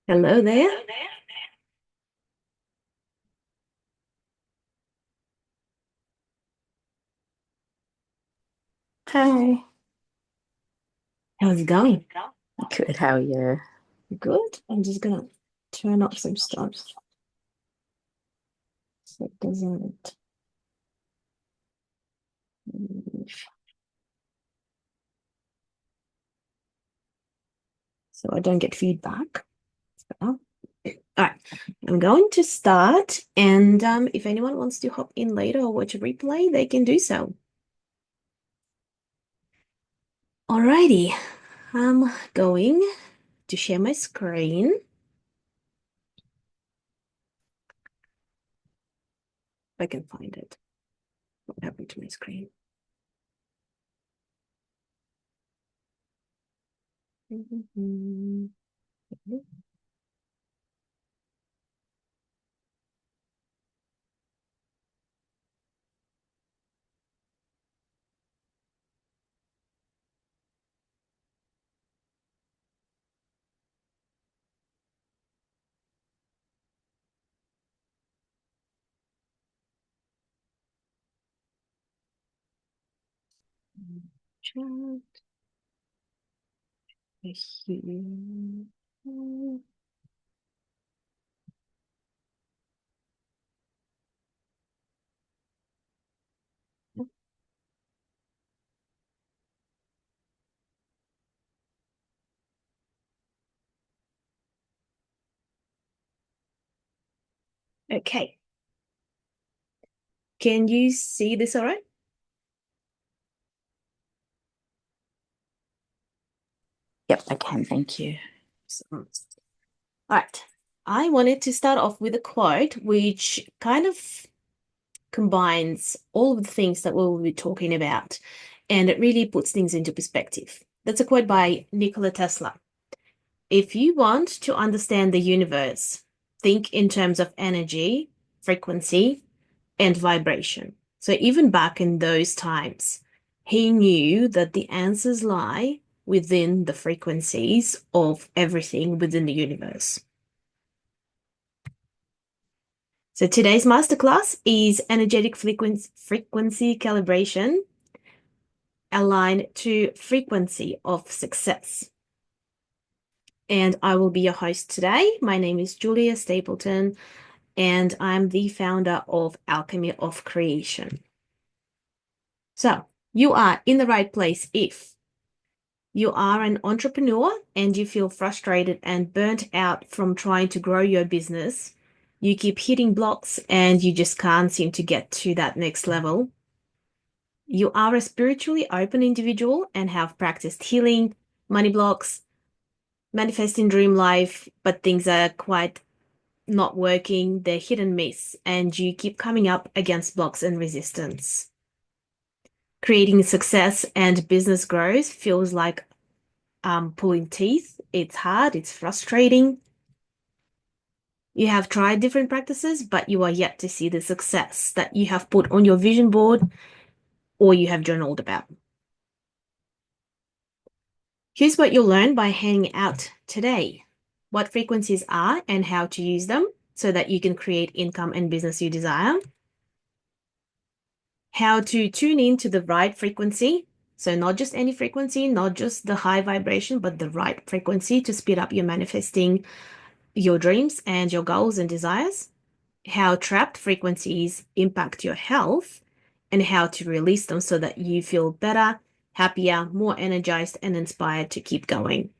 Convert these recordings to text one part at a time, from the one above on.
Hello there. Hi. How's it going? Good, how are you? Good. I'm just gonna turn off some stuff so it doesn't, so I don't get feedback. All right. I'm going to start, and if anyone wants to hop in later or watch a replay, they can do so. Alrighty. I'm going to share my screen. If I can find it. What happened to my screen? Chat here. Okay. Can you see this all right? Yep, I can, thank you. So, all right. I wanted to start off with a quote which kind of combines all of the things that we'll be talking about, and it really puts things into perspective. That's a quote by Nikola Tesla. If you want to understand the universe, think in terms of energy, frequency, and vibration. So even back in those times, he knew that the answers lie within the frequencies of everything within the universe. So today's masterclass is energetic frequency calibration aligned to frequency of success. And I will be your host today. My name is Julia Stapleton, and I'm the founder of Alchemy of Creation. So you are in the right place if you are an entrepreneur and you feel frustrated and burnt out from trying to grow your business. You keep hitting blocks and you just can't seem to get to that next level. You are a spiritually open individual and have practiced healing, money blocks, manifesting dream life, but things are quite not working. They're hit and miss, and you keep coming up against blocks and resistance. Creating success and business growth feels like pulling teeth. It's hard, it's frustrating. You have tried different practices, but you are yet to see the success that you have put on your vision board or you have journaled about. Here's what you'll learn by hanging out today: what frequencies are and how to use them so that you can create income and business you desire, how to tune in to the right frequency. So, not just any frequency, not just the high vibration, but the right frequency to speed up your manifesting your dreams and your goals and desires, how trapped frequencies impact your health, and how to release them so that you feel better, happier, more energized, and inspired to keep going.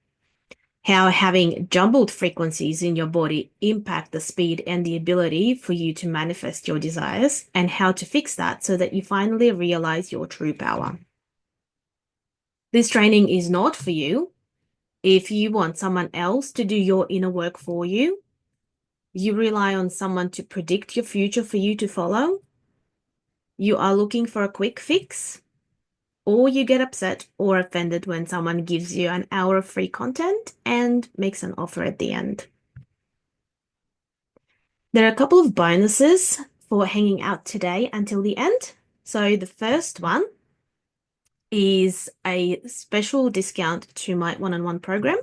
How having jumbled frequencies in your body impact the speed and the ability for you to manifest your desires, and how to fix that so that you finally realize your true power. This training is not for you if you want someone else to do your inner work for you. You rely on someone to predict your future for you to follow. You are looking for a quick fix, or you get upset or offended when someone gives you an hour of free content and makes an offer at the end. There are a couple of bonuses for hanging out today until the end. So the first one is a special discount to my one-on-one program.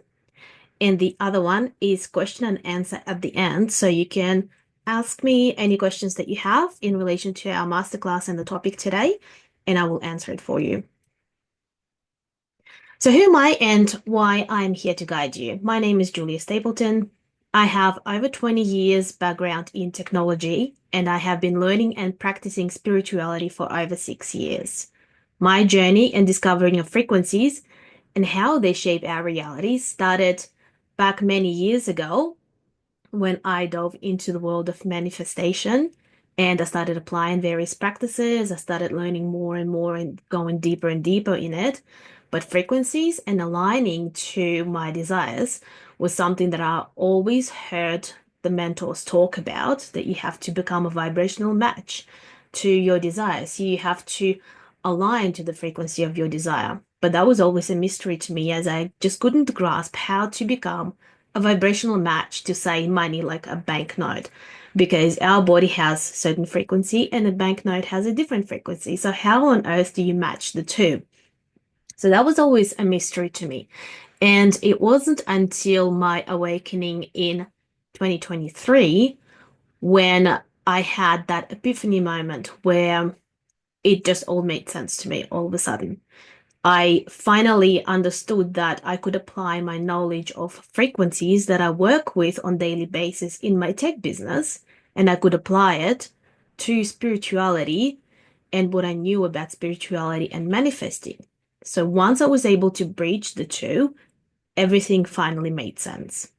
and the other one is question and answer at the end. So you can ask me any questions that you have in relation to our masterclass and the topic today, and I will answer it for you. So who am I and why I'm here to guide you? My name is Julia Stapleton. I have over 20 years background in technology, and I have been learning and practicing spirituality for over 6 years. My journey in discovering of frequencies and how they shape our reality started back many years ago when I dove into the world of manifestation and I started applying various practices. I started learning more and more and going deeper and deeper in it. But frequencies and aligning to my desires was something that I always heard the mentors talk about, that you have to become a vibrational match to your desires. You have to align to the frequency of your desire. But that was always a mystery to me as I just couldn't grasp how to become a vibrational match to say money like a banknote because our body has certain frequency and a banknote has a different frequency. So how on earth do you match the two? So that was always a mystery to me. And it wasn't until my awakening in 2023 when I had that epiphany moment where it just all made sense to me all of a sudden. I finally understood that I could apply my knowledge of frequencies that I work with on daily basis in my tech business, and I could apply it to spirituality and what I knew about spirituality and manifesting. So once I was able to bridge the two, everything finally made sense.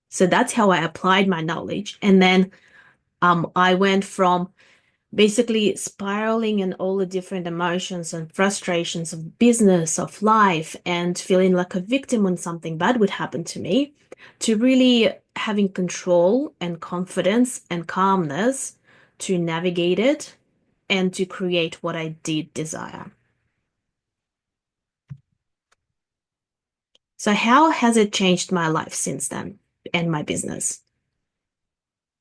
So that's how I applied my knowledge. And then I went from basically spiraling in all the different emotions and frustrations of business, of life, and feeling like a victim when something bad would happen to me, to really having control and confidence and calmness to navigate it and to create what I did desire. So, how has it changed my life since then and my business?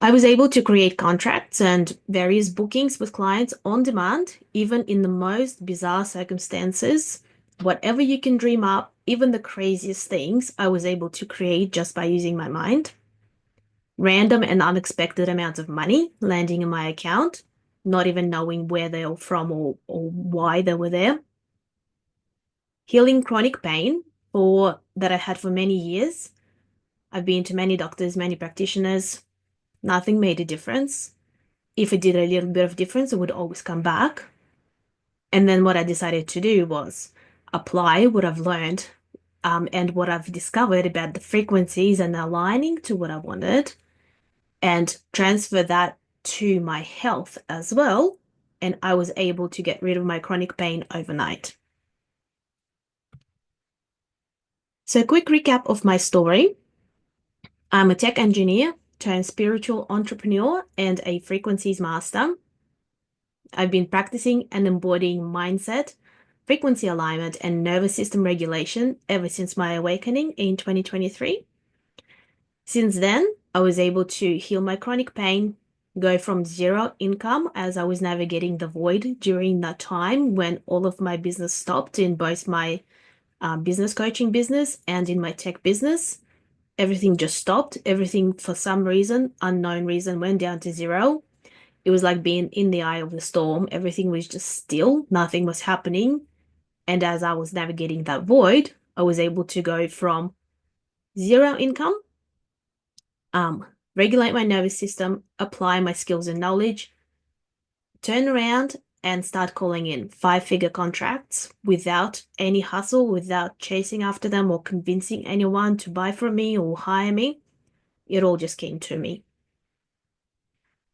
I was able to create contracts and various bookings with clients on demand, even in the most bizarre circumstances. Whatever you can dream up, even the craziest things, I was able to create just by using my mind. Random and unexpected amounts of money landing in my account, not even knowing where they're from or why they were there. Healing chronic pain for that I had for many years. I've been to many doctors, many practitioners. Nothing made a difference. If it did a little bit of difference, it would always come back. And then what I decided to do was apply what I've learned and what I've discovered about the frequencies and aligning to what I wanted and transfer that to my health as well. And I was able to get rid of my chronic pain overnight. So, a quick recap of my story. I'm a tech engineer turned spiritual entrepreneur and a frequencies master. I've been practicing and embodying mindset, frequency alignment, and nervous system regulation ever since my awakening in 2023. Since then, I was able to heal my chronic pain, go from zero income as I was navigating the void during that time when all of my business stopped in both my business coaching business and in my tech business. Everything just stopped. Everything, for some reason, unknown reason, went down to zero. It was like being in the eye of the storm. Everything was just still, nothing was happening. And as I was navigating that void, I was able to go from zero income, regulate my nervous system, apply my skills and knowledge, turn around and start calling in five-figure contracts without any hustle, without chasing after them or convincing anyone to buy from me or hire me. It all just came to me.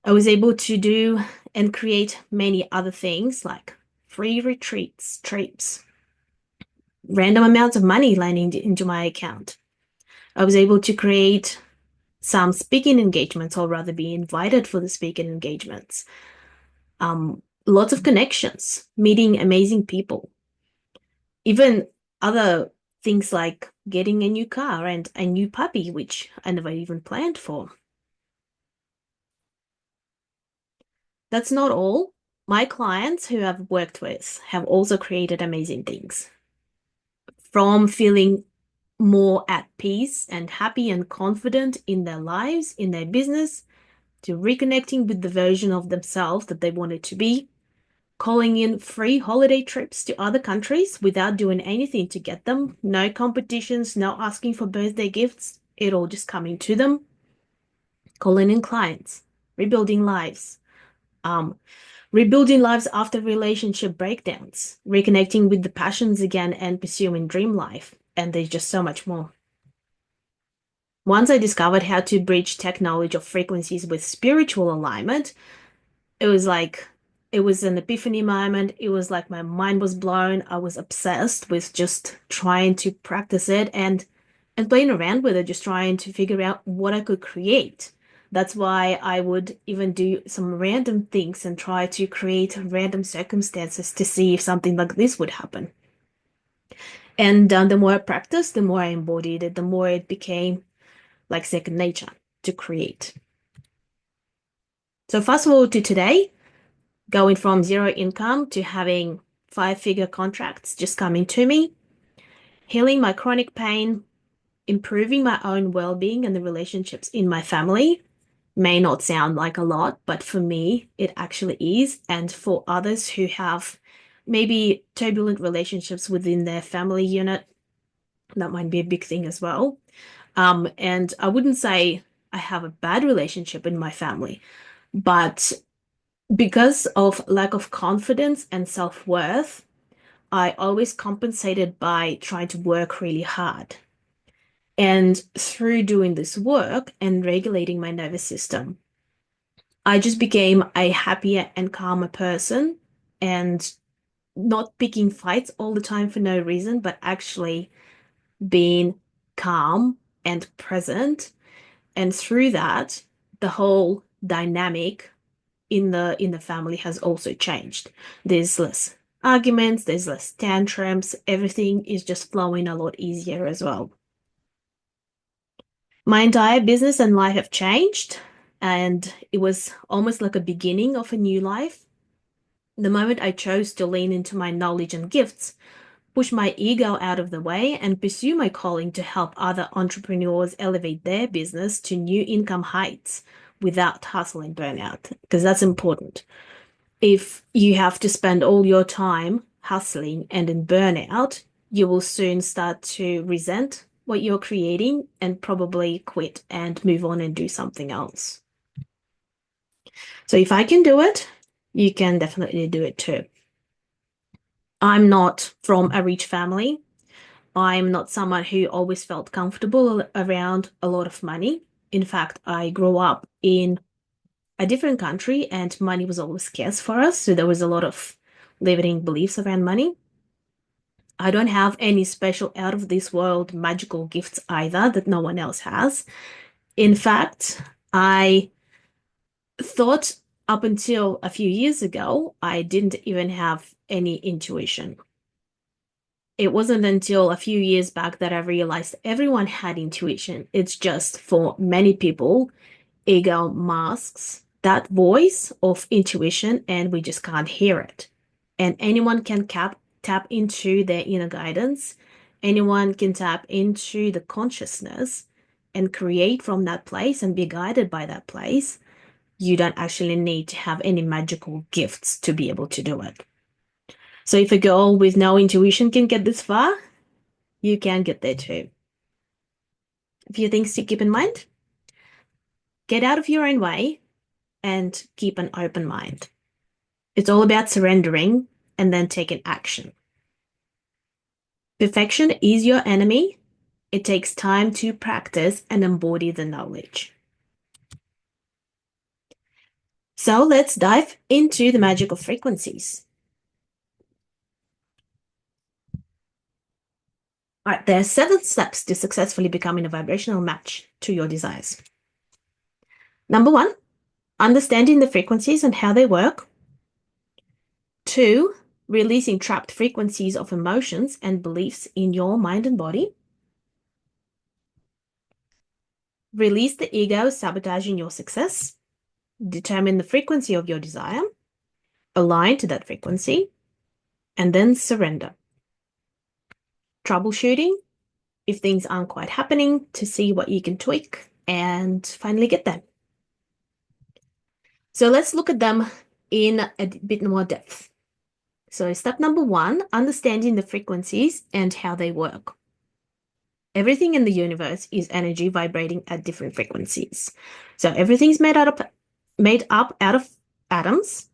I was able to do and create many other things like free retreats, trips, random amounts of money landing into my account. I was able to create some speaking engagements, or rather be invited for the speaking engagements. Lots of connections, meeting amazing people, even other things like getting a new car and a new puppy, which I never even planned for. That's not all. My clients who I've worked with have also created amazing things. From feeling more at peace and happy and confident in their lives, in their business, to reconnecting with the version of themselves that they wanted to be, calling in free holiday trips to other countries without doing anything to get them, no competitions, no asking for birthday gifts, it all just coming to them, calling in clients, rebuilding lives, um, rebuilding lives after relationship breakdowns, reconnecting with the passions again and pursuing dream life. And there's just so much more. Once I discovered how to bridge tech knowledge of frequencies with spiritual alignment, it was like, it was an epiphany moment. It was like my mind was blown. I was obsessed with just trying to practice it and playing around with it, just trying to figure out what I could create. That's why I would even do some random things and try to create random circumstances to see if something like this would happen. And the more I practiced, the more I embodied it, the more it became like second nature to create. So fast forward to today, going from zero income to having five-figure contracts just coming to me, healing my chronic pain, improving my own well-being and the relationships in my family. May not sound like a lot, but for me, it actually is. And for others who have maybe turbulent relationships within their family unit, that might be a big thing as well. And I wouldn't say I have a bad relationship in my family, but because of lack of confidence and self-worth, I always compensated by trying to work really hard. And through doing this work and regulating my nervous system, I just became a happier and calmer person and not picking fights all the time for no reason, but actually being calm and present. And through that, the whole dynamic in the family has also changed. There's less arguments, there's less tantrums, everything is just flowing a lot easier as well. My entire business and life have changed, and it was almost like a beginning of a new life. The moment I chose to lean into my knowledge and gifts, push my ego out of the way, and pursue my calling to help other entrepreneurs elevate their business to new income heights without hustle and burnout, because that's important. If you have to spend all your time hustling and in burnout, you will soon start to resent what you're creating and probably quit and move on and do something else. So if I can do it, you can definitely do it too. I'm not from a rich family. I'm not someone who always felt comfortable around a lot of money. In fact, I grew up in a different country and money was always scarce for us. So there was a lot of limiting beliefs around money. I don't have any special out of this world magical gifts either that no one else has. In fact, I thought up until a few years ago, I didn't even have any intuition. It wasn't until a few years back that I realized everyone had intuition. It's just for many people, ego masks that voice of intuition and we just can't hear it. And anyone can tap into their inner guidance. Anyone can tap into the consciousness and create from that place and be guided by that place. You don't actually need to have any magical gifts to be able to do it. So if a girl with no intuition can get this far, you can get there too. A few things to keep in mind. Get out of your own way and keep an open mind. It's all about surrendering and then taking action. Perfection is your enemy. It takes time to practice and embody the knowledge. So let's dive into the magic of frequencies. All right, there are 7 steps to successfully becoming a vibrational match to your desires. Number 1, understanding the frequencies and how they work. 2, releasing trapped frequencies of emotions and beliefs in your mind and body. Release the ego sabotaging your success. Determine the frequency of your desire. Align to that frequency. And then surrender. Troubleshooting. if things aren't quite happening, to see what you can tweak and finally get them. So let's look at them in a bit more depth. So step number one, understanding the frequencies and how they work. Everything in the universe is energy vibrating at different frequencies. So everything's made up out of atoms,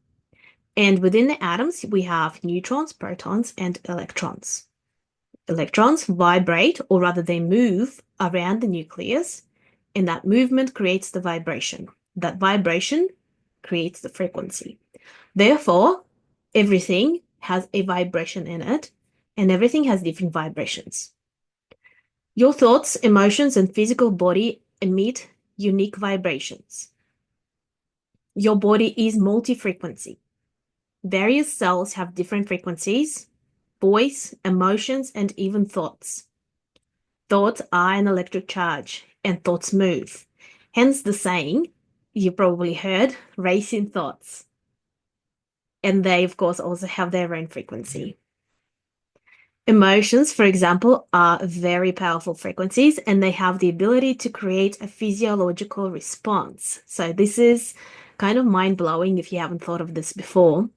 and within the atoms we have neutrons, protons, and electrons. Electrons vibrate, or rather they move around the nucleus, and that movement creates the vibration. That vibration creates the frequency. Therefore, everything has a vibration in it, and everything has different vibrations. Your thoughts, emotions, and physical body emit unique vibrations. Your body is multi-frequency. Various cells have different frequencies, voice, emotions, and even thoughts. Thoughts are an electric charge, and thoughts move. Hence the saying, you probably heard, racing thoughts. And they, of course, also have their own frequency. Emotions, for example, are very powerful frequencies, and they have the ability to create a physiological response. So this is kind of mind-blowing if you haven't thought of this before.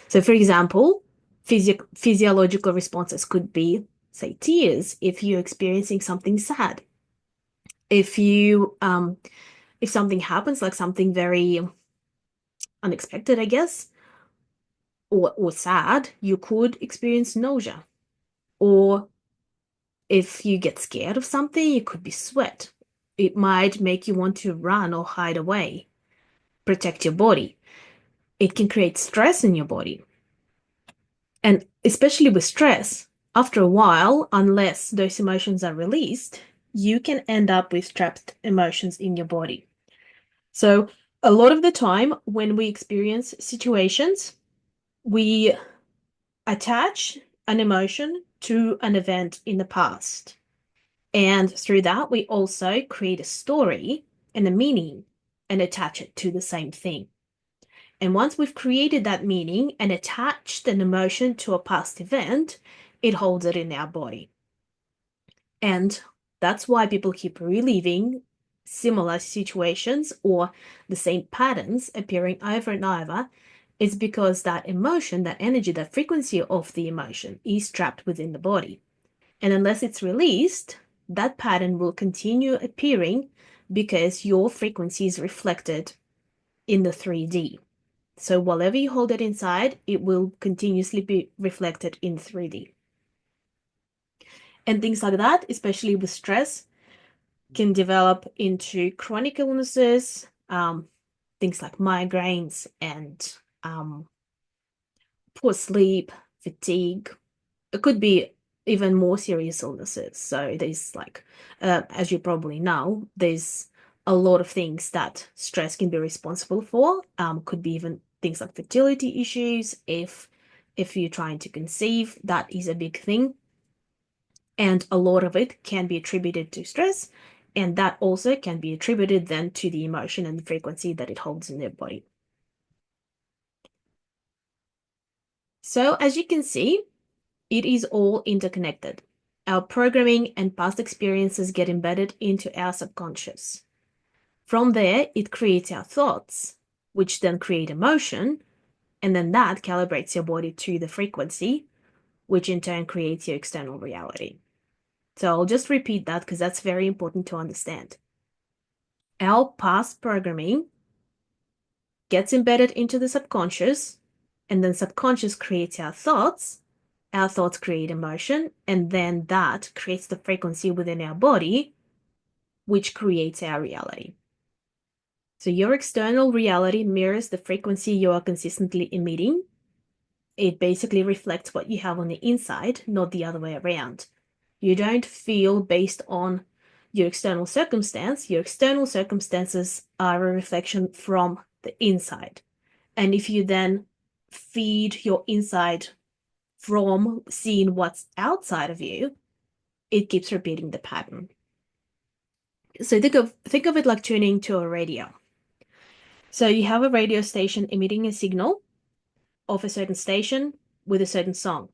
So for example, physiological responses could be, say, tears if you're experiencing something sad. If something happens, like something very unexpected, I guess, or sad, you could experience nausea. Or if you get scared of something, it could be sweat. It might make you want to run or hide away, protect your body. It can create stress in your body. And especially with stress, after a while, unless those emotions are released, you can end up with trapped emotions in your body. So, a lot of the time when we experience situations, we attach an emotion to an event in the past. And through that, we also create a story and a meaning and attach it to the same thing. And once we've created that meaning and attached an emotion to a past event, it holds it in our body. And that's why people keep reliving similar situations or the same patterns appearing over and over. It's because that emotion, that energy, that frequency of the emotion is trapped within the body. And unless it's released, that pattern will continue appearing because your frequency is reflected in the 3D. So wherever you hold it inside, it will continuously be reflected in 3D. And things like that, especially with stress, can develop into chronic illnesses, things like migraines and poor sleep, fatigue. It could be even more serious illnesses. So there's like, as you probably know, there's a lot of things that stress can be responsible for. Could be even things like fertility issues. If you're trying to conceive, that is a big thing. And a lot of it can be attributed to stress, and that also can be attributed then to the emotion and the frequency that it holds in their body. So as you can see, it is all interconnected. Our programming and past experiences get embedded into our subconscious. From there, it creates our thoughts, which then create emotion, and then that calibrates your body to the frequency, which in turn creates your external reality. So I'll just repeat that because that's very important to understand. Our past programming gets embedded into the subconscious, and then subconscious creates our thoughts create emotion, and then that creates the frequency within our body, which creates our reality. So your external reality mirrors the frequency you are consistently emitting. It basically reflects what you have on the inside, not the other way around. You don't feel based on your external circumstance. Your external circumstances are a reflection from the inside. And if you then feed your inside from seeing what's outside of you, it keeps repeating the pattern. So think of it like tuning to a radio. So you have a radio station emitting a signal of a certain station with a certain song.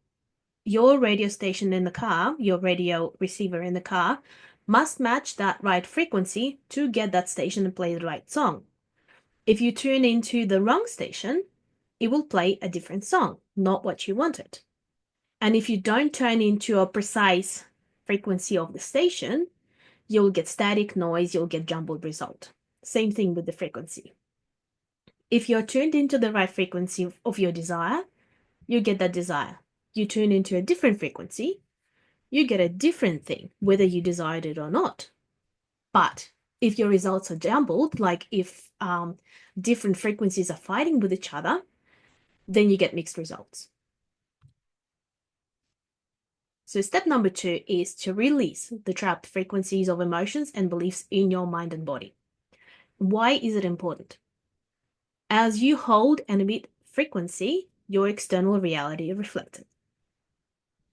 your radio station in the car, your radio receiver in the car, must match that right frequency to get that station and play the right song. If you tune into the wrong station, it will play a different song, not what you wanted. And if you don't turn into a precise frequency of the station, you'll get static noise, you'll get jumbled result. Same thing with the frequency. If you're tuned into the right frequency of your desire, you get that desire. You tune into a different frequency, you get a different thing, whether you desired it or not. But if your results are jumbled, like if different frequencies are fighting with each other, then you get mixed results. So step number 2 is to release the trapped frequencies of emotions and beliefs in your mind and body. Why is it important? As you hold and emit frequency, your external reality reflects it.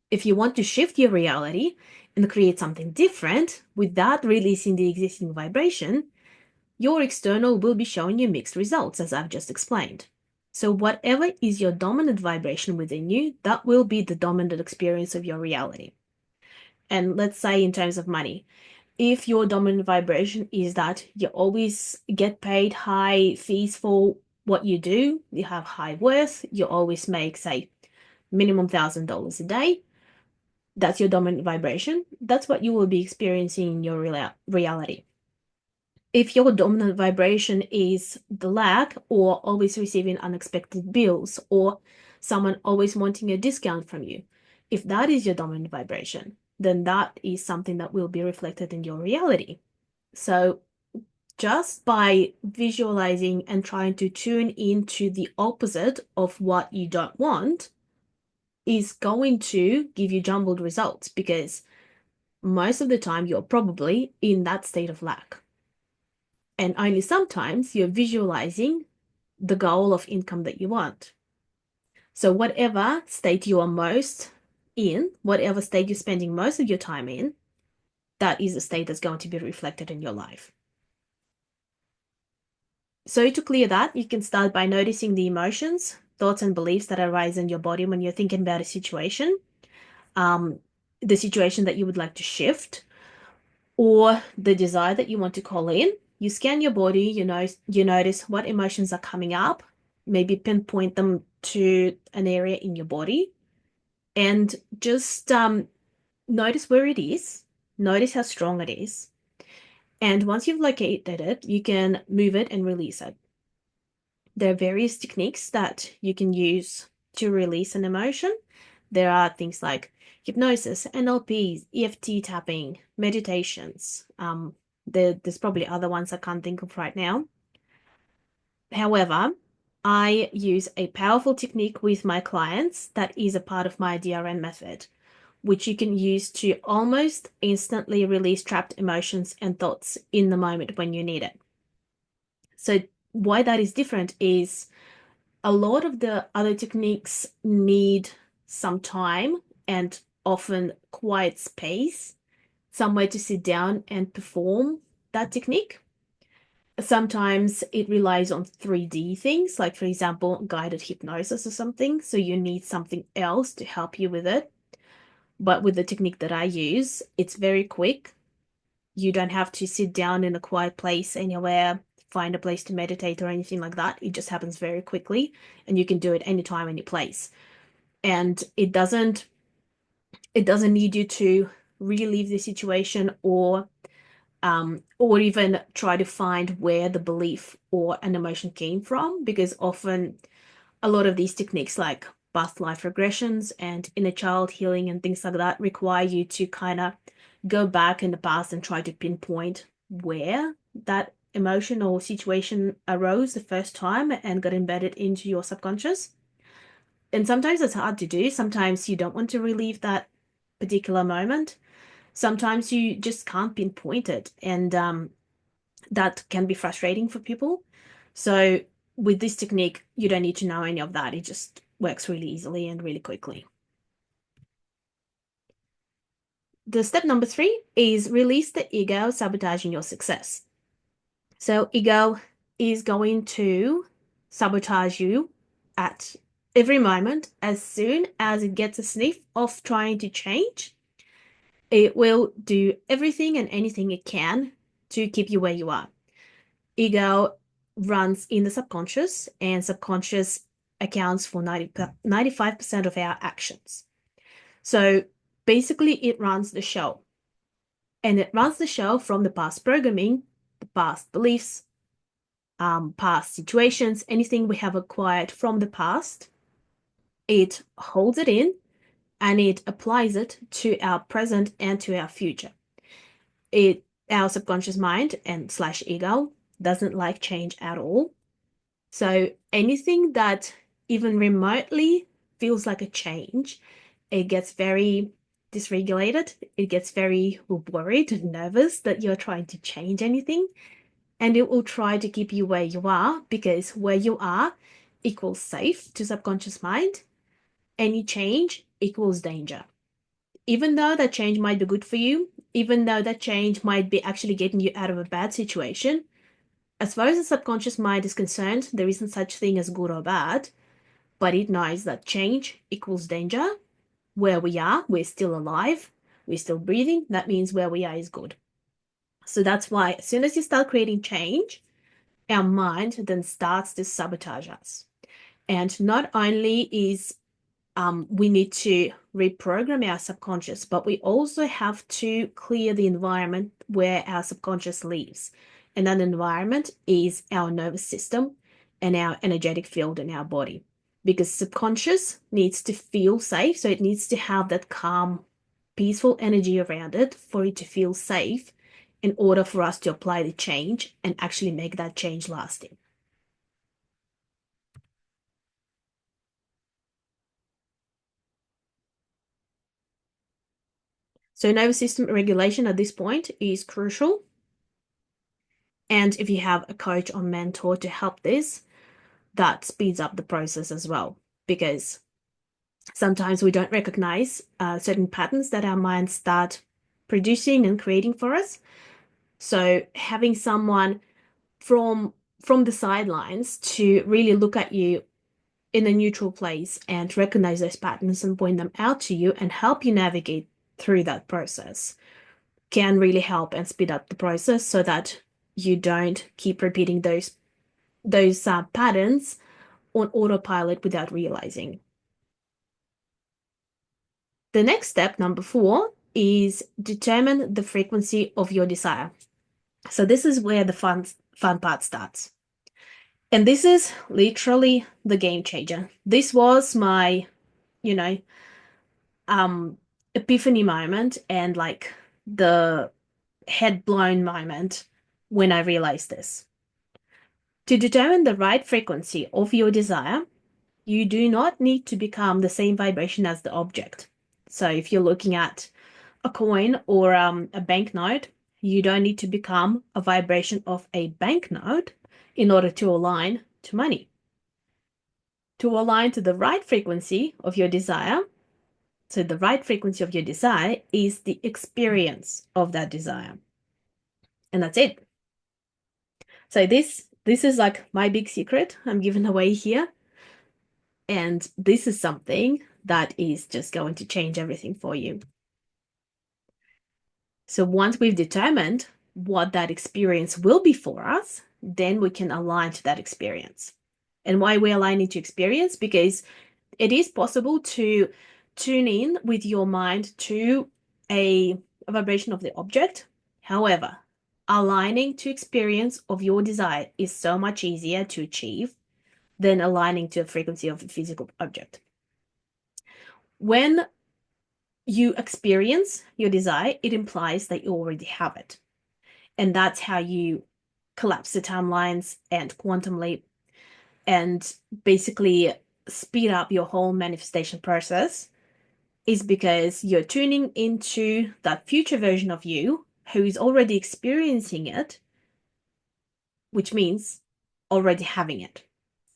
If you want to shift your reality and create something different without releasing the existing vibration, your external will be showing you mixed results, as I've just explained. So whatever is your dominant vibration within you, that will be the dominant experience of your reality. And let's say in terms of money, if your dominant vibration is that you always get paid high fees for what you do, you have high worth, you always make, say, minimum $1,000 a day, that's your dominant vibration. That's what you will be experiencing in your reality. If your dominant vibration is the lack, or always receiving unexpected bills, or someone always wanting a discount from you, if that is your dominant vibration, then that is something that will be reflected in your reality. So just by visualizing and trying to tune into the opposite of what you don't want is going to give you jumbled results, because most of the time you're probably in that state of lack. And only sometimes you're visualizing the goal of income that you want. So whatever state you are most in, whatever state you're spending most of your time in, that is a state that's going to be reflected in your life. So to clear that, you can start by noticing the emotions, thoughts, and beliefs that arise in your body when you're thinking about a situation, the situation that you would like to shift, or the desire that you want to call in. You scan your body, you notice what emotions are coming up, maybe pinpoint them to an area in your body, and just notice where it is, notice how strong it is. And once you've located it, you can move it and release it. There are various techniques that you can use to release an emotion. There are things like hypnosis, NLPs, EFT tapping, meditations. There's probably other ones I can't think of right now. However, I use a powerful technique with my clients that is a part of my DRM method, which you can use to almost instantly release trapped emotions and thoughts in the moment when you need it. So why that is different is a lot of the other techniques need some time and often quiet space, somewhere to sit down and perform that technique. Sometimes it relies on 3D things, like, for example, guided hypnosis or something. So you need something else to help you with it. But with the technique that I use, it's very quick. You don't have to sit down in a quiet place anywhere, find a place to meditate or anything like that. It just happens very quickly, and you can do it anytime, any place. And it doesn't need you to relive the situation or even try to find where the belief or an emotion came from, because often a lot of these techniques like past life regressions and inner child healing and things like that require you to kind of go back in the past and try to pinpoint where that emotion or situation arose the first time and got embedded into your subconscious. And sometimes it's hard to do. Sometimes you don't want to relive that particular moment. Sometimes you just can't pinpoint it, and that can be frustrating for people. So with this technique, you don't need to know any of that. It just works really easily and really quickly. The step number 3 is release the ego sabotaging your success. So ego is going to sabotage you at Every moment, as soon as it gets a sniff of trying to change, it will do everything and anything it can to keep you where you are. Ego runs in the subconscious, and subconscious accounts for 95% of our actions. So basically, it runs the show. And it runs the show from the past programming, the past beliefs, past situations, anything we have acquired from the past. It holds it in and it applies it to our present and to our future. Our subconscious mind and slash ego doesn't like change at all. So anything that even remotely feels like a change, it gets very dysregulated. It gets very worried and nervous that you're trying to change anything. And it will try to keep you where you are because where you are equals safe to subconscious mind. Any change equals danger. Even though that change might be good for you, even though that change might be actually getting you out of a bad situation, as far as the subconscious mind is concerned, there isn't such thing as good or bad, but it knows that change equals danger. Where we are, we're still alive, we're still breathing. That means where we are is good. So that's why as soon as you start creating change, our mind then starts to sabotage us. And not only is we need to reprogram our subconscious, but we also have to clear the environment where our subconscious lives. And that environment is our nervous system and our energetic field in our body. Because subconscious needs to feel safe, so it needs to have that calm, peaceful energy around it for it to feel safe in order for us to apply the change and actually make that change lasting. So nervous system regulation at this point is crucial. And if you have a coach or mentor to help this, that speeds up the process as well. Because sometimes we don't recognize certain patterns that our minds start producing and creating for us. So having someone from the sidelines to really look at you in a neutral place and recognize those patterns and point them out to you and help you navigate through that process can really help and speed up the process so that you don't keep repeating those patterns on autopilot without realizing. The next step, number 4, is determine the frequency of your desire. So this is where the fun part starts. And this is literally the game changer. This was my, you know, um epiphany moment and like the head blown moment when I realized this. To determine the right frequency of your desire, you do not need to become the same vibration as the object. So if you're looking at a coin or a banknote, you don't need to become a vibration of a banknote in order to align to money. To align to the right frequency of your desire, so the right frequency of your desire is the experience of that desire. And that's it. So this is like my big secret I'm giving away here. And this is something that is just going to change everything for you. So once we've determined what that experience will be for us, then we can align to that experience. And why we're aligning to experience? Because it is possible to tune in with your mind to a vibration of the object. However, aligning to experience of your desire is so much easier to achieve than aligning to a frequency of a physical object. When you experience your desire, it implies that you already have it. And that's how you collapse the timelines and quantum leap and basically speed up your whole manifestation process is because you're tuning into that future version of you who is already experiencing it, which means already having it.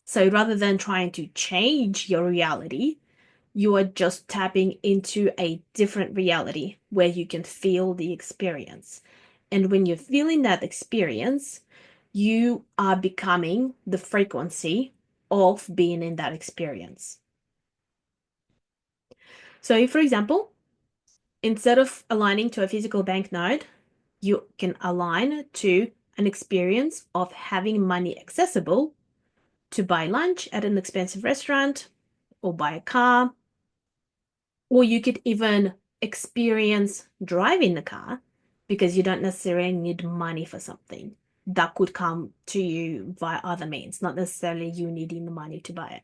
So rather than trying to change your reality, you are just tapping into a different reality where you can feel the experience. And when you're feeling that experience, you are becoming the frequency of being in that experience. So if, for example, instead of aligning to a physical banknote, you can align to an experience of having money accessible to buy lunch at an expensive restaurant or buy a car, or you could even experience driving the car because you don't necessarily need money for something that could come to you via other means, not necessarily you needing the money to buy it.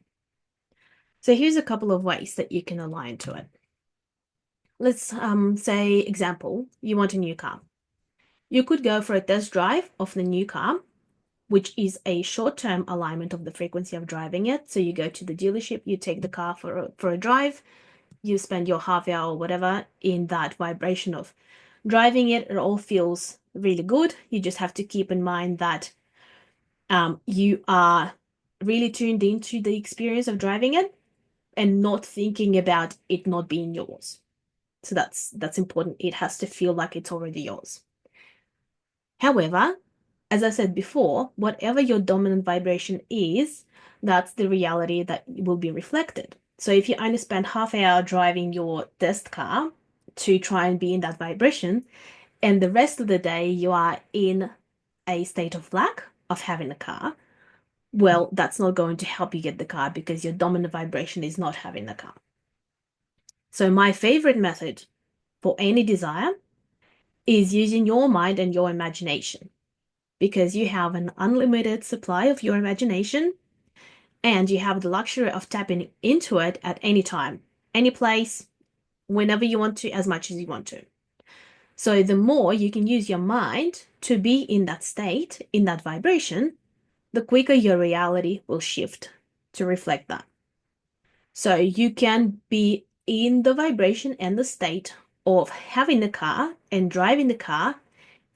So here's a couple of ways that you can align to it. Let's say, example, you want a new car. You could go for a test drive of the new car, which is a short-term alignment of the frequency of driving it. So you go to the dealership, you take the car for a drive, you spend your half hour or whatever in that vibration of driving it. It all feels really good. You just have to keep in mind that you are really tuned into the experience of driving it and not thinking about it not being yours. So that's important. It has to feel like it's already yours. However, as I said before, whatever your dominant vibration is, that's the reality that will be reflected. So if you only spend half an hour driving your test car to try and be in that vibration, and the rest of the day you are in a state of lack of having a car, well, that's not going to help you get the car because your dominant vibration is not having the car. So my favorite method for any desire is using your mind and your imagination because you have an unlimited supply of your imagination and you have the luxury of tapping into it at any time, any place, whenever you want to, as much as you want to. So the more you can use your mind to be in that state, in that vibration, the quicker your reality will shift to reflect that. So you can be in the vibration and the state of having the car and driving the car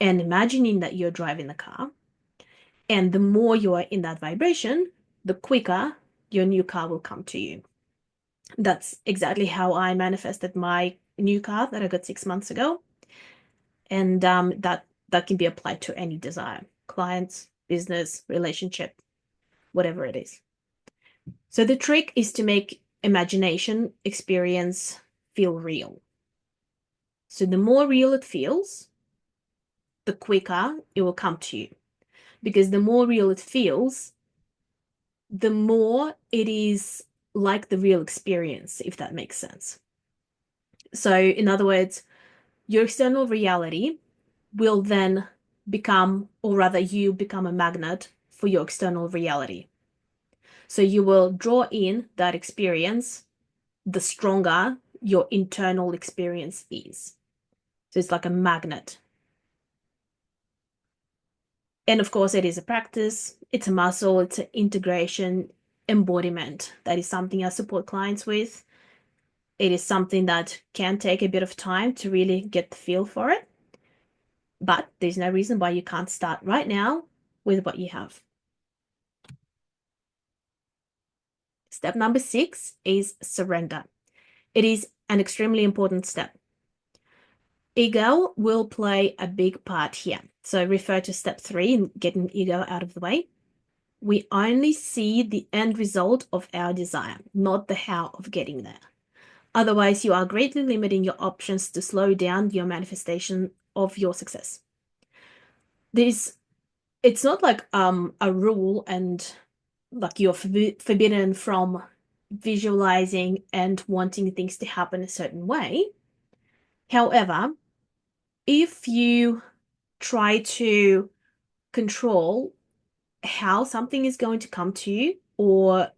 and imagining that you're driving the car. And the more you are in that vibration, the quicker your new car will come to you. That's exactly how I manifested my new car that I got 6 months ago. And that can be applied to any desire, clients, business, relationship, whatever it is. So the trick is to make imagination experience feel real. So the more real it feels, the quicker it will come to you. Because the more real it feels, the more it is like the real experience, if that makes sense. So, in other words, your external reality will then become, or rather, you become a magnet for your external reality. So, you will draw in that experience the stronger your internal experience is. So, it's like a magnet. And of course, it is a practice, it's a muscle, it's an integration, embodiment. That is something I support clients with. It is something that can take a bit of time to really get the feel for it. But there's no reason why you can't start right now with what you have. Step number 6 is surrender. It is an extremely important step. Ego will play a big part here. So refer to step 3 in getting ego out of the way. We only see the end result of our desire, not the how of getting there. Otherwise, you are greatly limiting your options to slow down your manifestation of your success. It's not like a rule and like you're forbidden from visualizing and wanting things to happen a certain way. However, if you try to control how something is going to come to you or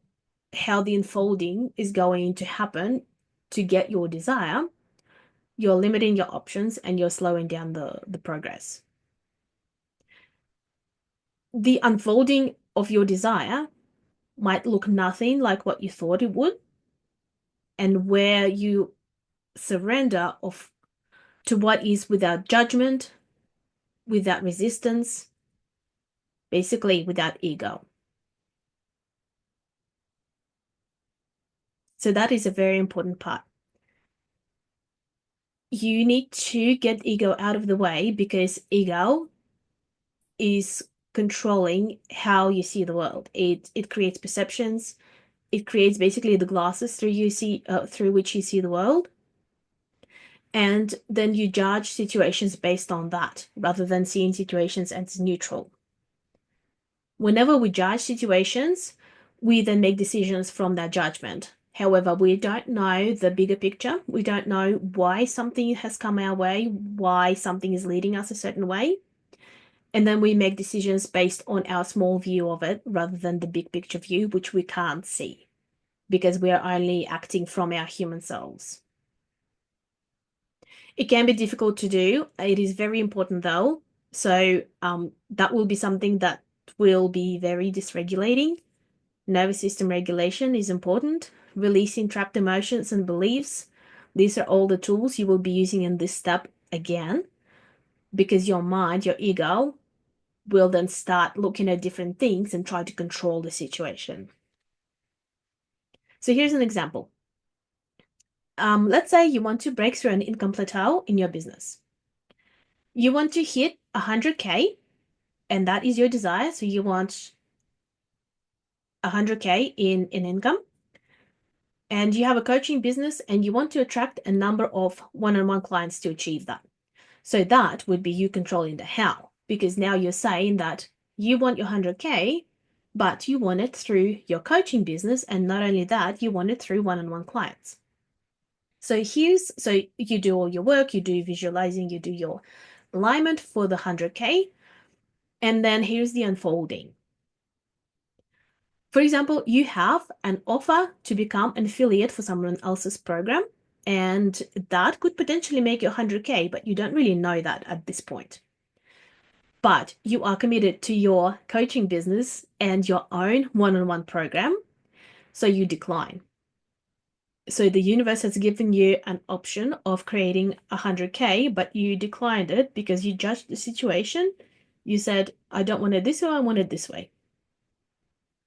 how the unfolding is going to happen to get your desire, you're limiting your options and you're slowing down the progress. The unfolding of your desire might look nothing like what you thought it would, and where you surrender to what is without judgment, without resistance, basically without ego. So that is a very important part. You need to get ego out of the way because ego is controlling how you see the world. It creates perceptions, It creates basically the glasses through which you see the world. And then you judge situations based on that rather than seeing situations as neutral. Whenever we judge situations, we then make decisions from that judgment. However, we don't know the bigger picture. We don't know why something has come our way, why something is leading us a certain way. And then we make decisions based on our small view of it rather than the big picture view, which we can't see because we are only acting from our human selves. It can be difficult to do. It is very important though. So that will be something that will be very dysregulating. Nervous system regulation is important. Releasing trapped emotions and beliefs. These are all the tools you will be using in this step again, because your mind, your ego, will then start looking at different things and try to control the situation. So here's an example. Let's say you want to break through an income plateau in your business. You want to hit 100K, and that is your desire. So you want 100K in income, and you have a coaching business and you want to attract a number of one-on-one clients to achieve that. So that would be you controlling the how, because now you're saying that you want your 100K, but you want it through your coaching business. And not only that, you want it through one-on-one clients. So you do all your work, you do visualizing, you do your alignment for the 100K. And then here's the unfolding. For example, you have an offer to become an affiliate for someone else's program, and that could potentially make you 100K, but you don't really know that at this point. But you are committed to your coaching business and your own one-on-one program, so you decline. So the universe has given you an option of creating 100K, but you declined it because you judged the situation. You said, I don't want it this way, I want it this way.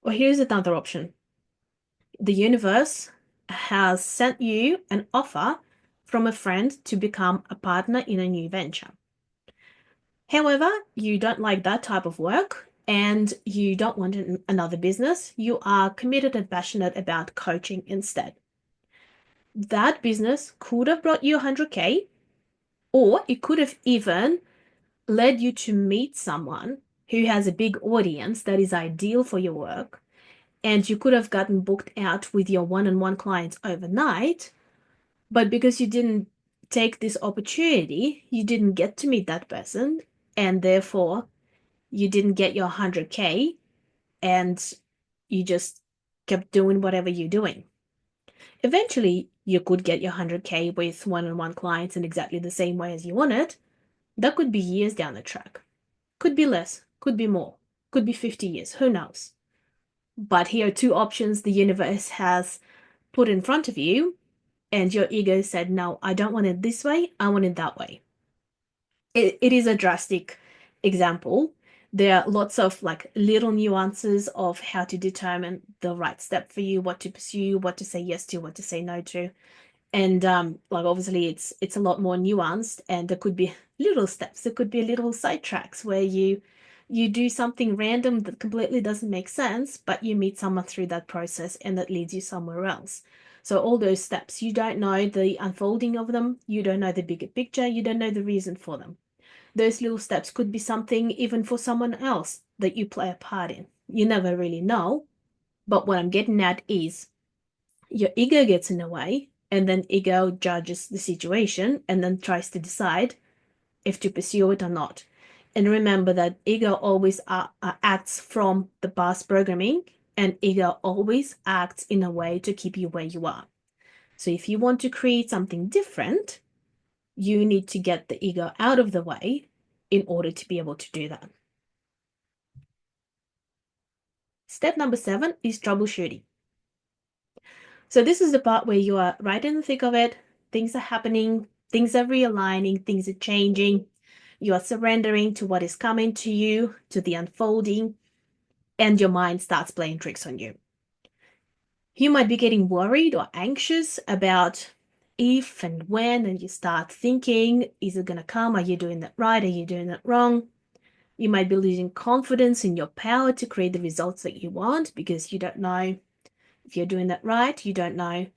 Or here's another option. The universe has sent you an offer from a friend to become a partner in a new venture. However, you don't like that type of work and you don't want another business. You are committed and passionate about coaching instead. That business could have brought you 100K, or it could have even led you to meet someone who has a big audience that is ideal for your work. And you could have gotten booked out with your one-on-one clients overnight. But because you didn't take this opportunity, you didn't get to meet that person. And therefore, you didn't get your 100K and you just kept doing whatever you're doing. Eventually, you could get your 100K with one-on-one clients in exactly the same way as you want it. That could be years down the track. Could be less, could be more, could be 50 years, who knows? But here are two options the universe has put in front of you, and your ego said, no, I don't want it this way, I want it that way. It is a drastic example. There are lots of like little nuances of how to determine the right step for you, what to pursue, what to say yes to, what to say no to. And like obviously it's a lot more nuanced, and there could be little steps, there could be little sidetracks where you do something random that completely doesn't make sense, but you meet someone through that process and that leads you somewhere else. So all those steps, you don't know the unfolding of them, you don't know the bigger picture, you don't know the reason for them. Those little steps could be something even for someone else that you play a part in. You never really know. But what I'm getting at is your ego gets in the way, and then ego judges the situation and then tries to decide if to pursue it or not. And remember that ego always acts from the past programming, and ego always acts in a way to keep you where you are. So if you want to create something different, you need to get the ego out of the way in order to be able to do that. Step number 7 is troubleshooting. So this is the part where you are right in the thick of it. Things are happening, things are realigning, things are changing. You are surrendering to what is coming to you, to the unfolding, and your mind starts playing tricks on you. You might be getting worried or anxious about if and when, and you start thinking, is it going to come? Are you doing that right? Are you doing that wrong? You might be losing confidence in your power to create the results that you want because you don't know if you're doing that right. You don't know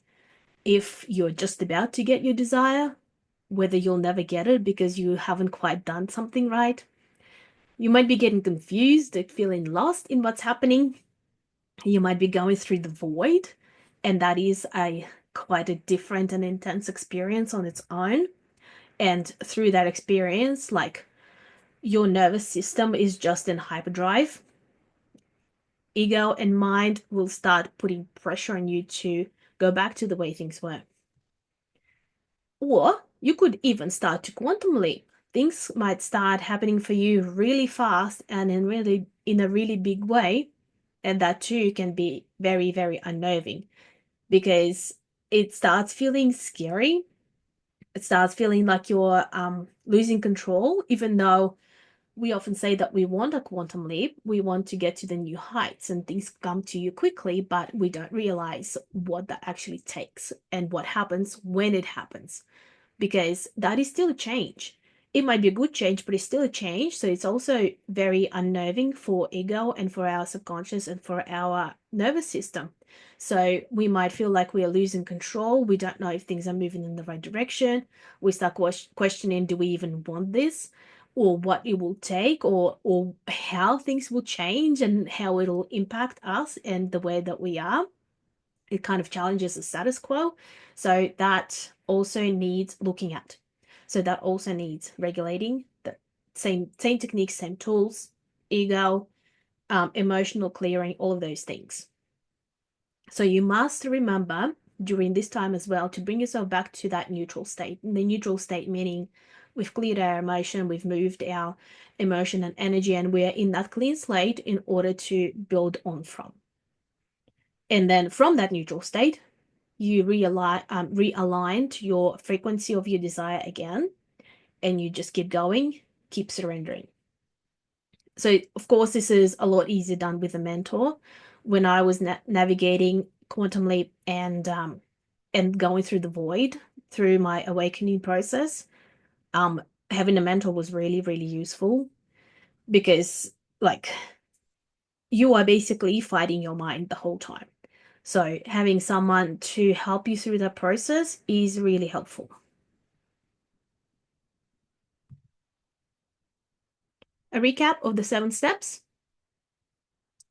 if you're just about to get your desire, whether you'll never get it because you haven't quite done something right. You might be getting confused and feeling lost in what's happening. You might be going through the void, and that is a quite a different and intense experience on its own. And through that experience, like your nervous system is just in hyperdrive. Ego and mind will start putting pressure on you to go back to the way things were. Or you could even start to quantum leap. Things might start happening for you really fast and in a really big way. And that too can be very, very unnerving because it starts feeling scary. It starts feeling like you're losing control, even though we often say that we want a quantum leap. We want to get to the new heights and things come to you quickly, but we don't realize what that actually takes and what happens when it happens, because that is still a change. It might be a good change, but it's still a change. So it's also very unnerving for ego and for our subconscious and for our nervous system. So we might feel like we are losing control. We don't know if things are moving in the right direction. We start questioning, do we even want this? Or what it will take, or how things will change and how it'll impact us and the way that we are. It kind of challenges the status quo. So that also needs looking at. So that also needs regulating. The same techniques, same tools, ego, emotional clearing, all of those things. So you must remember during this time as well to bring yourself back to that neutral state. The neutral state meaning we've cleared our emotion, we've moved our emotion and energy, and we're in that clean slate in order to build on from. And then from that neutral state, you realign to your frequency of your desire again, and you just keep going, keep surrendering. So, of course, this is a lot easier done with a mentor. When I was navigating quantum leap and going through the void through my awakening process, um, having a mentor was really, really useful because, like, you are basically fighting your mind the whole time. So having someone to help you through that process is really helpful. A recap of the 7 steps: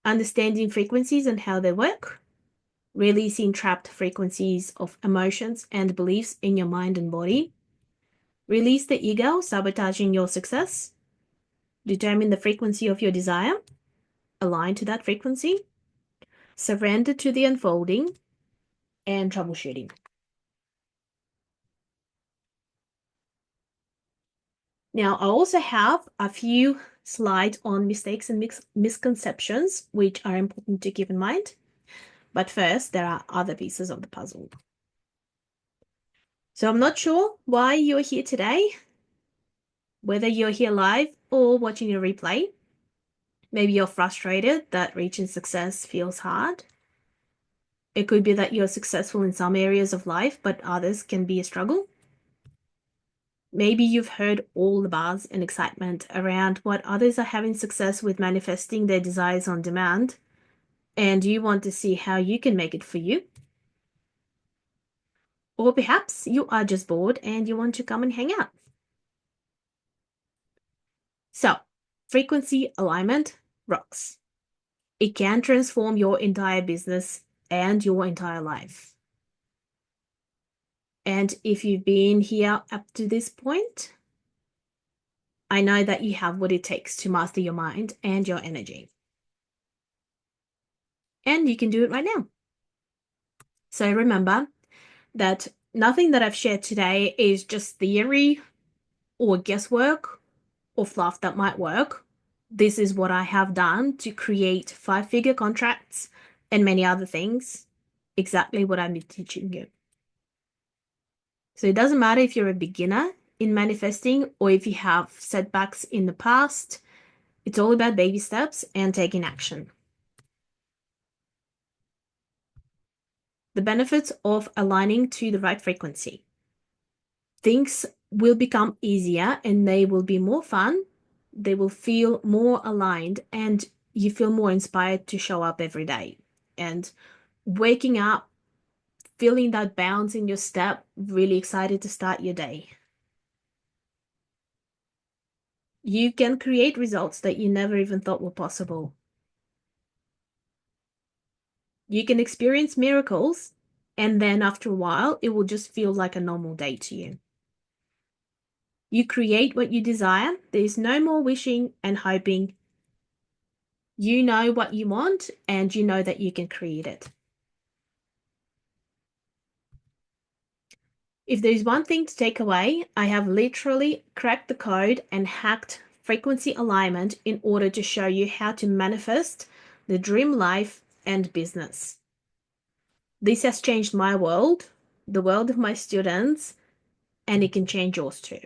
understanding frequencies and how they work, releasing trapped frequencies of emotions and beliefs in your mind and body, release the ego sabotaging your success, determine the frequency of your desire, align to that frequency, surrender to the unfolding, and troubleshooting. Now, I also have a few slides on mistakes and misconceptions, which are important to keep in mind. But first, there are other pieces of the puzzle. So I'm not sure why you're here today, whether you're here live or watching a replay. Maybe you're frustrated that reaching success feels hard. It could be that you're successful in some areas of life, but others can be a struggle. Maybe you've heard all the buzz and excitement around what others are having success with manifesting their desires on demand, and you want to see how you can make it for you. Or perhaps you are just bored and you want to come and hang out. So, frequency alignment rocks. It can transform your entire business and your entire life. And if you've been here up to this point, I know that you have what it takes to master your mind and your energy. And you can do it right now. So remember that nothing that I've shared today is just theory or guesswork or fluff that might work. This is what I have done to create 5-figure contracts and many other things. Exactly what I'm teaching you. So it doesn't matter if you're a beginner in manifesting or if you have setbacks in the past. It's all about baby steps and taking action. The benefits of aligning to the right frequency. Things will become easier and they will be more fun. They will feel more aligned and you feel more inspired to show up every day. And waking up, feeling that bounce in your step, really excited to start your day. You can create results that you never even thought were possible. You can experience miracles, and then after a while, it will just feel like a normal day to you. You create what you desire. There's no more wishing and hoping. You know what you want, and you know that you can create it. If there's one thing to take away, I have literally cracked the code and hacked frequency alignment in order to show you how to manifest the dream life and business. This has changed my world, the world of my students, and it can change yours too.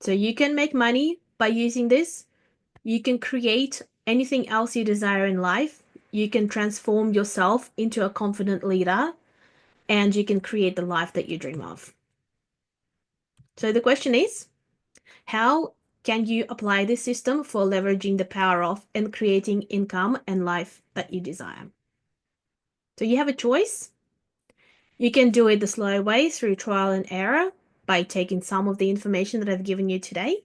So you can make money by using this. You can create anything else you desire in life. You can transform yourself into a confident leader, and you can create the life that you dream of. So the question is, how can you apply this system for leveraging the power of and creating income and life that you desire? So you have a choice. You can do it the slow way through trial and error by taking some of the information that I've given you today,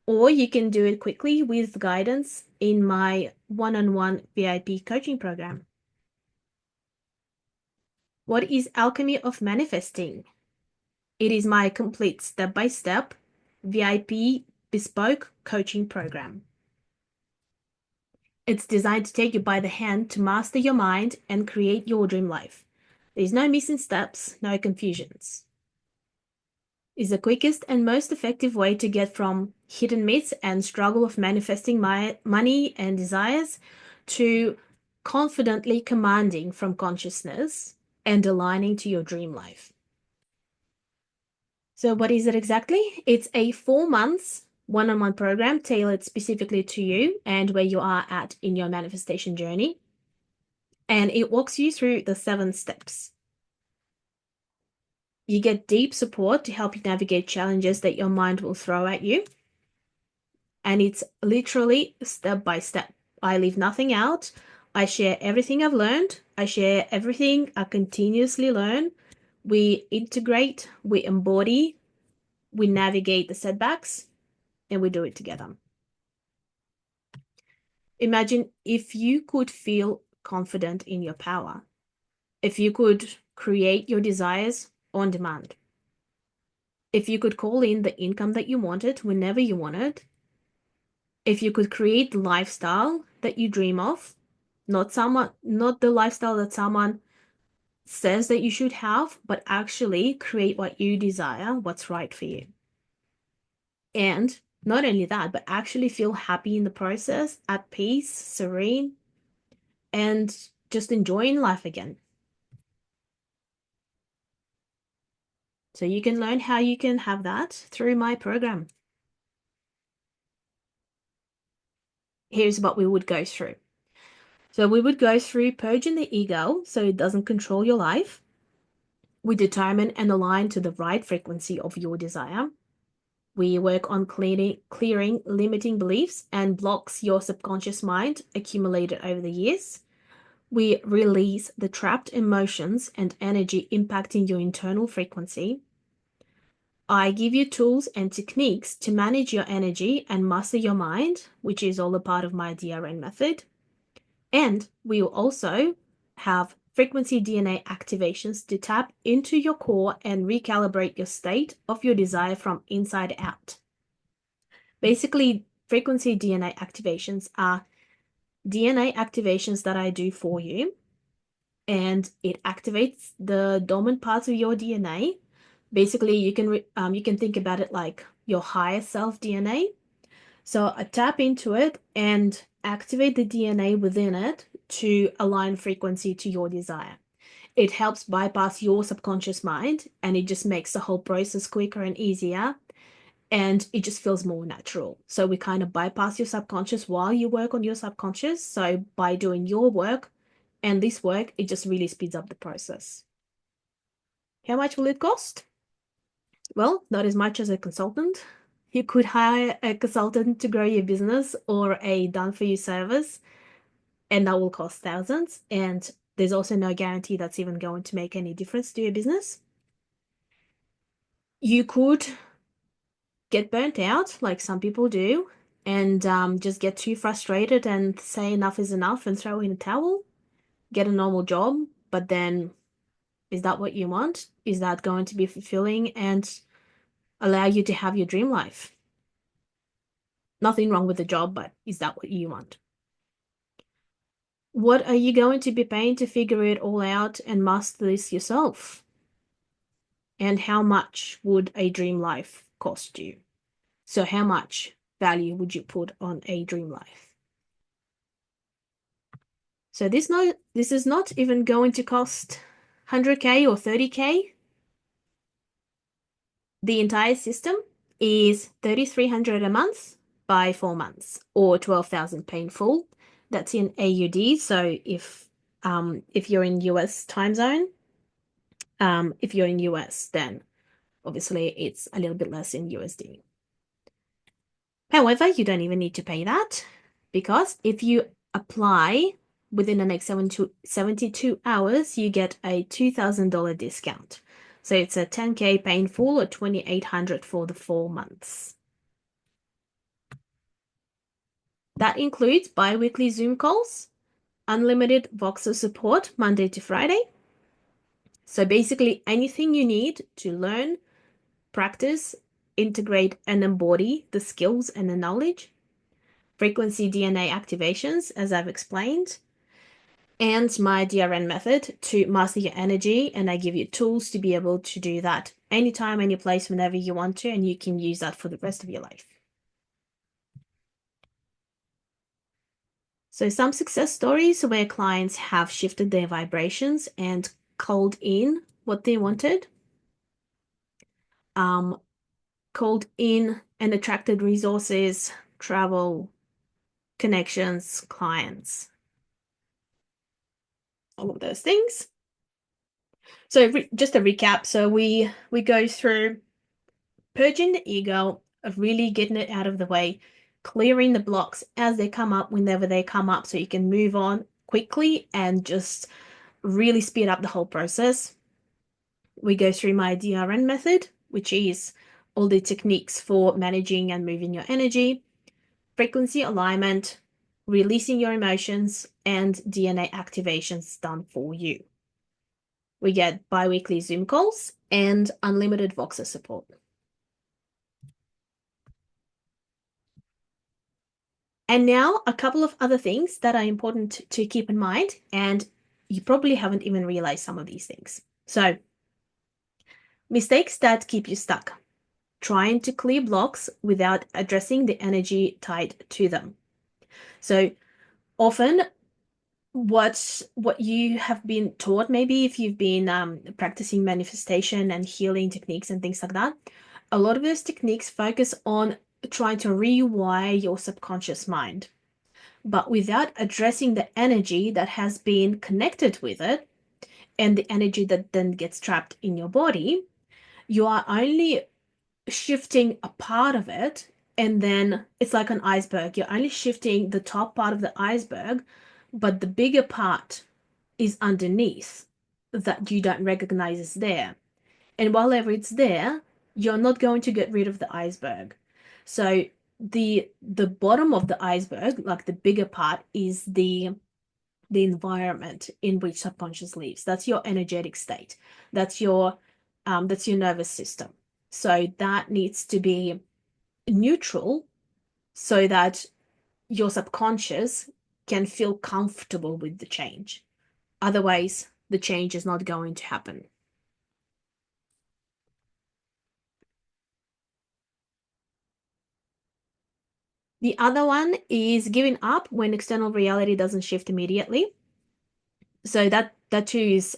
or you can do it quickly with guidance in my one-on-one VIP coaching program. What is Alchemy of Manifesting? It is my complete step-by-step VIP bespoke coaching program. It's designed to take you by the hand to master your mind and create your dream life. There's no missing steps, no confusions. It's the quickest and most effective way to get from hidden myths and struggle of manifesting money and desires to confidently commanding from consciousness and aligning to your dream life. So what is it exactly? It's a 4 months one-on-one program tailored specifically to you and where you are at in your manifestation journey. And it walks you through the 7 steps. You get deep support to help you navigate challenges that your mind will throw at you. And it's literally step by step. I leave nothing out. I share everything I've learned. I share everything I continuously learn. We integrate, we embody, we navigate the setbacks, and we do it together. Imagine if you could feel confident in your power, if you could create your desires on demand, if you could call in the income that you wanted whenever you wanted, if you could create the lifestyle that you dream of, not the lifestyle that someone says that you should have, but actually create what you desire, what's right for you. And not only that, but actually feel happy in the process, at peace, serene, and just enjoying life again. So you can learn how you can have that through my program. Here's what we would go through. So we would go through purging the ego so it doesn't control your life. We determine and align to the right frequency of your desire. We work on clearing limiting beliefs and blocks your subconscious mind accumulated over the years. We release the trapped emotions and energy impacting your internal frequency. I give you tools and techniques to manage your energy and master your mind, which is all a part of my DRN method. And we will also have frequency DNA activations to tap into your core and recalibrate your state of your desire from inside out. Basically, frequency DNA activations are DNA activations that I do for you, and it activates the dormant parts of your DNA. Basically, you can think about it like your higher self DNA. So I tap into it and activate the DNA within it to align frequency to your desire. It helps bypass your subconscious mind and it just makes the whole process quicker and easier and it just feels more natural. So we kind of bypass your subconscious while you work on your subconscious. So by doing your work and this work, it just really speeds up the process. How much will it cost? Well, not as much as a consultant. You could hire a consultant to grow your business or a done for you service. and that will cost thousands. And there's also no guarantee that's even going to make any difference to your business. You could get burnt out, like some people do, and just get too frustrated and say enough is enough and throw in a towel, get a normal job. But then, is that what you want? Is that going to be fulfilling and allow you to have your dream life? Nothing wrong with the job, but is that what you want? What are you going to be paying to figure it all out and master this yourself? And how much would a dream life cost you? So, how much value would you put on a dream life? So this is not even going to cost 100K or 30K. The entire system is 3,300 a month by 4 months, or 12,000 paying full. That's in AUD. So if you're in US time zone, if you're in US, then obviously it's a little bit less in USD. However, you don't even need to pay that, because if you apply within the next 72 hours, you get a $2,000 discount. So it's a 10K paying full or 2,800 for the 4 months. That includes bi-weekly Zoom calls, unlimited Voxer support Monday to Friday. So basically anything you need to learn, practice, integrate, and embody the skills and the knowledge. Frequency DNA activations, as I've explained, and my DRN method to master your energy. And I give you tools to be able to do that anytime, any place, whenever you want to, and you can use that for the rest of your life. So some success stories where clients have shifted their vibrations and called in what they wanted, called in and attracted resources, travel, connections, clients, all of those things. So just a recap. So we go through purging the ego, of really getting it out of the way, clearing the blocks as they come up, whenever they come up, so you can move on quickly and just really speed up the whole process. We go through my DRN method, which is all the techniques for managing and moving your energy, frequency alignment, releasing your emotions, and DNA activations done for you. We get bi-weekly Zoom calls and unlimited Voxer support. And now a couple of other things that are important to keep in mind, and you probably haven't even realized some of these things. So, mistakes that keep you stuck. Trying to clear blocks without addressing the energy tied to them. So, often what you have been taught, maybe if you've been practicing manifestation and healing techniques and things like that, a lot of those techniques focus on trying to rewire your subconscious mind, but without addressing the energy that has been connected with it and the energy that then gets trapped in your body. You are only shifting a part of it, and then it's like an iceberg. You're only shifting the top part of the iceberg, but the bigger part is underneath that you don't recognize is there. And while ever it's there, you're not going to get rid of the iceberg. So the bottom of the iceberg, like the bigger part, is the environment in which subconscious lives. That's your energetic state. That's your nervous system. So that needs to be neutral so that your subconscious can feel comfortable with the change. Otherwise, the change is not going to happen. The other one is giving up when external reality doesn't shift immediately. So that too is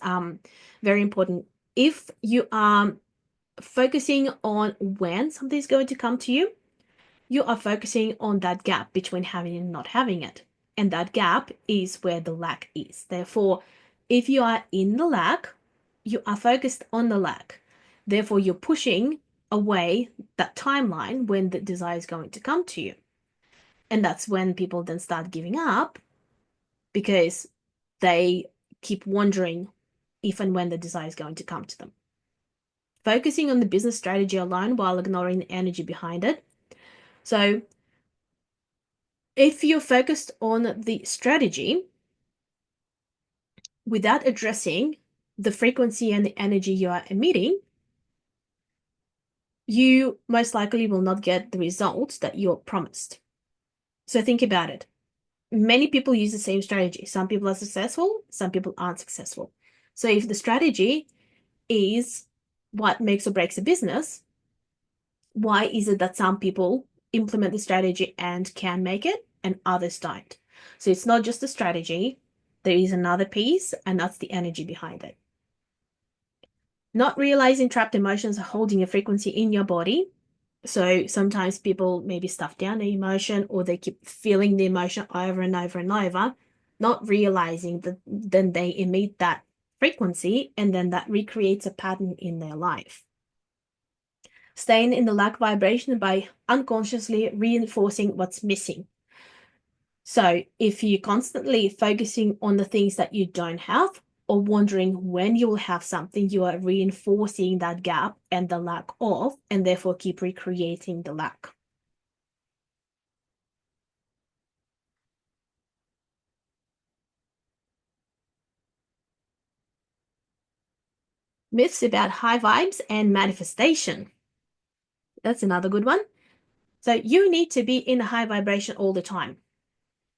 very important. If you are focusing on when something's going to come to you, you are focusing on that gap between having and not having it. And that gap is where the lack is. Therefore, if you are in the lack, you are focused on the lack. Therefore, you're pushing away that timeline when the desire is going to come to you. And that's when people then start giving up because they keep wondering if and when the desire is going to come to them. Focusing on the business strategy alone while ignoring the energy behind it. So if you're focused on the strategy without addressing the frequency and the energy you are emitting, you most likely will not get the results that you're promised. So think about it. Many people use the same strategy. Some people are successful, some people aren't successful. So if the strategy is what makes or breaks a business, why is it that some people implement the strategy and can make it and others don't? So it's not just the strategy, there is another piece, and that's the energy behind it. Not realizing trapped emotions are holding a frequency in your body. So sometimes people maybe stuff down the emotion, or they keep feeling the emotion over and over and over, not realizing that then they emit that frequency, and then that recreates a pattern in their life. Staying in the lack vibration by unconsciously reinforcing what's missing. So if you're constantly focusing on the things that you don't have, or wondering when you will have something, you are reinforcing that gap and the lack of, and therefore keep recreating the lack. Myths about high vibes and manifestation. That's another good one. So you need to be in a high vibration all the time.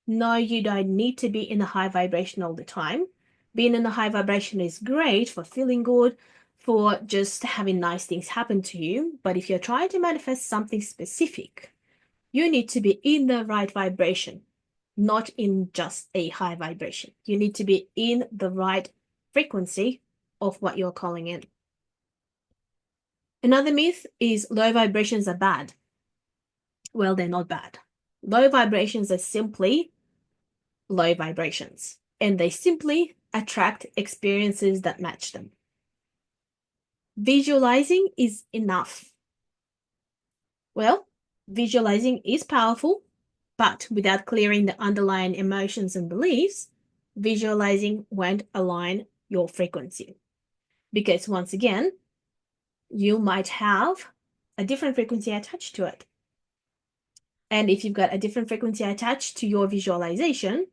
No, you don't need to be in a high vibration all the time. Being in a high vibration is great for feeling good, for just having nice things happen to you. But if you're trying to manifest something specific, you need to be in the right vibration, not in just a high vibration. You need to be in the right frequency of what you're calling in. Another myth is low vibrations are bad. Well, they're not bad. Low vibrations are simply low vibrations, and they simply attract experiences that match them. Visualizing is enough. Well, visualizing is powerful, but without clearing the underlying emotions and beliefs, visualizing won't align your frequency. Because once again, you might have a different frequency attached to it. And if you've got a different frequency attached to your visualization,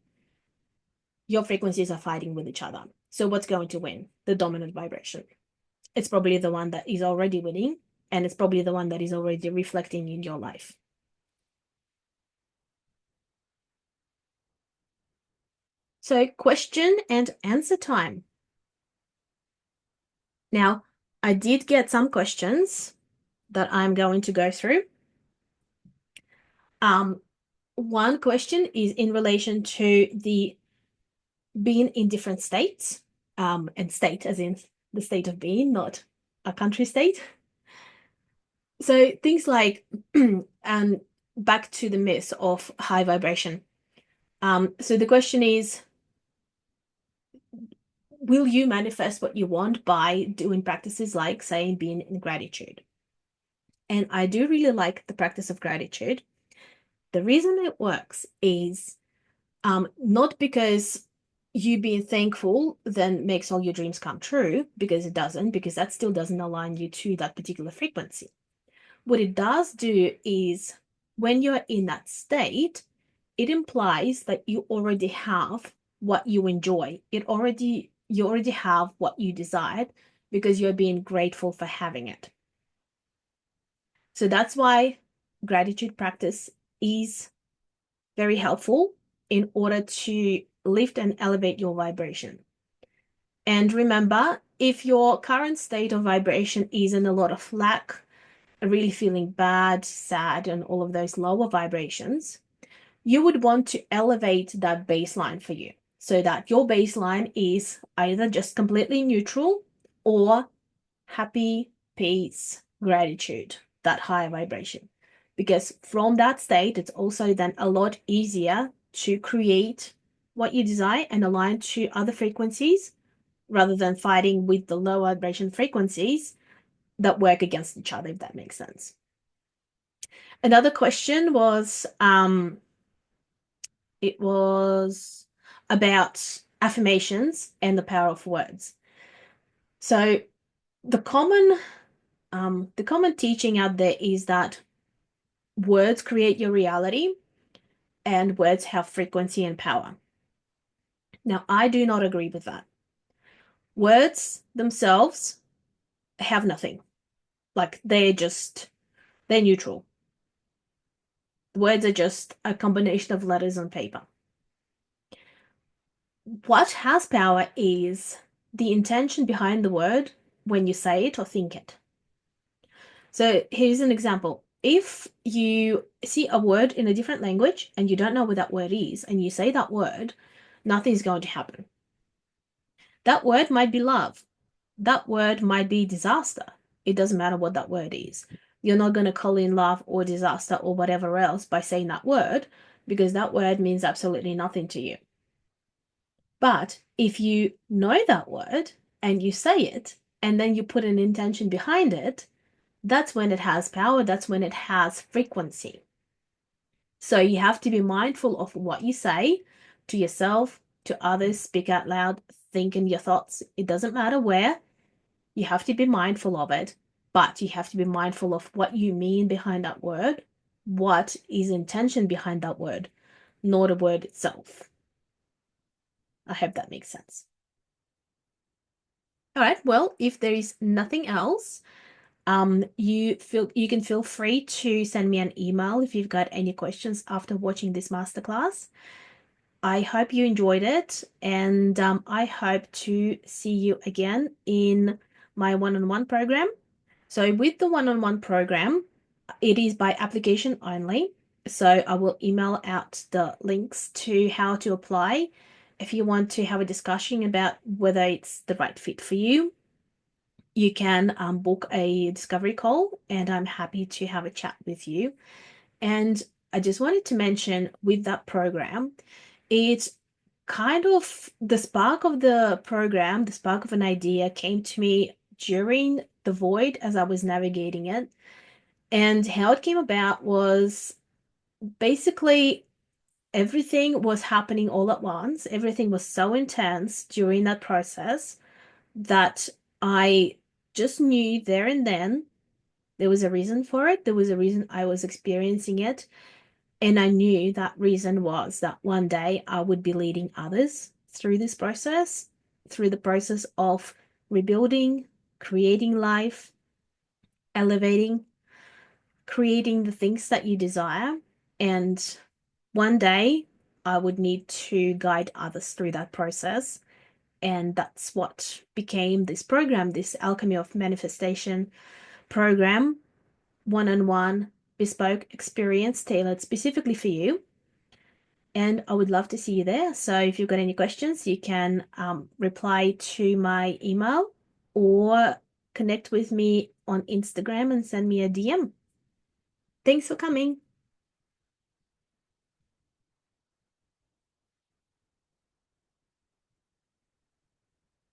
your frequencies are fighting with each other. So what's going to win? The dominant vibration. It's probably the one that is already winning, and it's probably the one that is already reflecting in your life. So question and answer time. Now, I did get some questions that I'm going to go through. One question is in relation to the being in different states, and state as in the state of being, not a country state. So things like, and back to the myth of high vibration. So the question is, will you manifest what you want by doing practices like, say, being in gratitude? And I do really like the practice of gratitude. The reason it works is not because you being thankful then makes all your dreams come true, because it doesn't, because that still doesn't align you to that particular frequency. What it does do is when you're in that state, it implies that you already have what you enjoy. You already have what you desired because you're being grateful for having it. So that's why gratitude practice is very helpful in order to lift and elevate your vibration. And remember, if your current state of vibration is in a lot of lack, really feeling bad, sad, and all of those lower vibrations, you would want to elevate that baseline for you so that your baseline is either just completely neutral or happy, peace, gratitude, that higher vibration. Because from that state, it's also then a lot easier to create what you desire and align to other frequencies rather than fighting with the low vibration frequencies that work against each other, if that makes sense. Another question was, it was about affirmations and the power of words. So the common the common teaching out there is that words create your reality and words have frequency and power. Now, I do not agree with that. Words themselves have nothing. Like they're neutral. Words are just a combination of letters on paper. What has power is the intention behind the word when you say it or think it. So here's an example. If you see a word in a different language and you don't know what that word is, and you say that word, nothing's going to happen. That word might be love. That word might be disaster. It doesn't matter what that word is. You're not going to call in love or disaster or whatever else by saying that word because that word means absolutely nothing to you. But if you know that word and you say it and then you put an intention behind it, that's when it has power, that's when it has frequency. So you have to be mindful of what you say to yourself, to others, speak out loud, think in your thoughts. It doesn't matter where. You have to be mindful of it, but you have to be mindful of what you mean behind that word, what is intention behind that word, not the word itself. I hope that makes sense. All right, well, if there is nothing else, you can feel free to send me an email if you've got any questions after watching this masterclass. I hope you enjoyed it, and I hope to see you again in my one-on-one program. So with the one-on-one program, it is by application only. So I will email out the links to how to apply if you want to have a discussion about whether it's the right fit for you. You can book a discovery call, and I'm happy to have a chat with you. And I just wanted to mention with that program, it's kind of the spark of the program, the spark of an idea came to me during the void as I was navigating it. And how it came about was basically everything was happening all at once. Everything was so intense during that process that I just knew there and then there was a reason for it. There was a reason I was experiencing it. And I knew that reason was that one day I would be leading others through this process, through the process of rebuilding, creating life, elevating, creating the things that you desire. And one day I would need to guide others through that process. And that's what became this program, this Alchemy of Manifestation program, one-on-one bespoke experience tailored specifically for you. And I would love to see you there. So if you've got any questions, you can reply to my email or connect with me on Instagram and send me a DM. Thanks for coming.